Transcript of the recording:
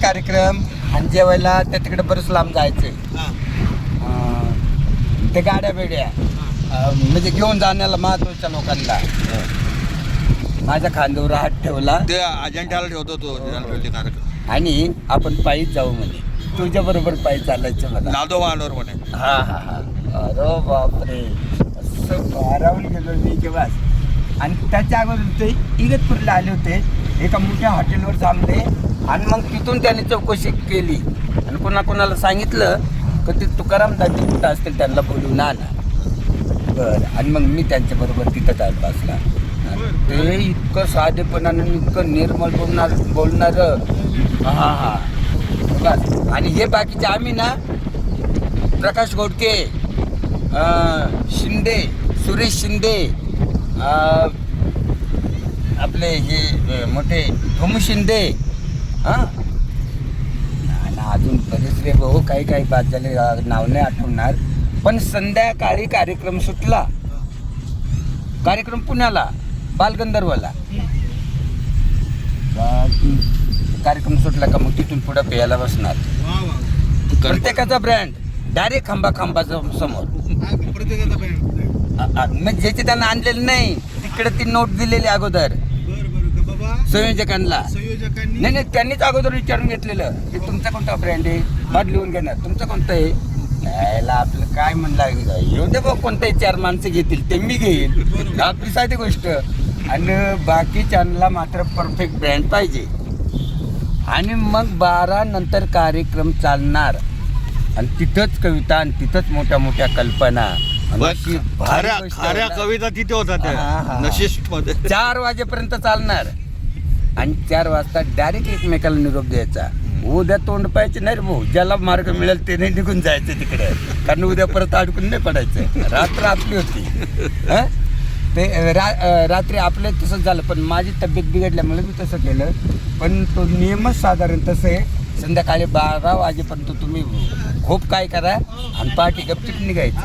कार्यक्रम आणि जेवायला त्या तिकडे बरंच लांब जायचंय. ते गाड्या बेड्या म्हणजे घेऊन जाण्याला महत्वाच्या लोकांना माझ्या खांद्यावर हात ठेवला. ते अजेंड्याला ठेवतो तो कार्यक्रम. आणि आपण पायीच जाऊ म्हणे. तुझ्या बरोबर पायी चालायचं मला. नादोबांवर म्हणे. हा हा हा. अरे बापरे, असं भारावून गेलो मी केव्हा. आणि त्याच्या अगोदर ते इगतपूरला आले होते. एका मोठ्या हॉटेलवर थांबले आणि मग तिथून त्याने चौकशी केली आणि कोणाला सांगितलं की ते तुकाराम दाजी कुठं असतील त्यांना बोलून आणा. बरं. आणि मग मी त्यांच्याबरोबर तिथं टाइमपासला. ते इतकं साधेपणानं इतकं निर्मळ बोलणार. हा हा. बस. आणि हे बाकीचे आम्ही ना प्रकाश गोडके, शिंदे, सुरेश शिंदे, आपले हे मोठे भोमू शिंदे, हां अजून बरेच रे भाऊ, काही बाद झाले, नाव नाही आठवणार. पण संध्याकाळी कार्यक्रम सुटला. कार्यक्रम पुण्याला बालगंधर्वला. कार्यक्रम सुटला का मग तिथून पुढं प्यायला बसणार. प्रत्येकाचा ब्रँड डायरेक्ट खांबाचा समोर. मग ज्याचे त्यांना आणलेलं नाही तिकडे ती नोट दिलेली अगोदर संयोजकांना. नाही त्यांनीच अगोदर विचारून घेतलेलं की तुमचा कोणता ब्रँड आहे, बाद लिहून घेणार तुमचं कोणतं आहे. यायला आपलं काय म्हणलं, येऊ दे बघ कोणताही 4 माणसं घेतील ते मी घेईल, आपली साधी गोष्ट. आणि बाकीच्यांना मात्र परफेक्ट ब्रँड पाहिजे. आणि मग 12 नंतर कार्यक्रम चालणार आणि तिथंच कविता आणि तिथंच मोठ्या कल्पना. खऱ्या कविता तिथे होतात नशिस्ट मध्ये. 4 वाजेपर्यंत चालणार आणि 4 वाजता डायरेक्ट एकमेकाला निरोप द्यायचा. उद्या तोंड पाहायचे नाही रे भाऊ, ज्याला मार्ग मिळेल ते नाही निघून जायचं तिकडे, कारण उद्या परत अडकून नाही पडायचं. रात्र आपली होती. ते रात्री आपलं तसंच झालं. पण माझी तब्येत बिघडल्यामुळे मी तसं केलं. पण तो नियमच साधारण तसं आहे. संध्याकाळी 12 वाजेपर्यंत तुम्ही खूप काय करा आणि पार्टी गपचिप निघायचं.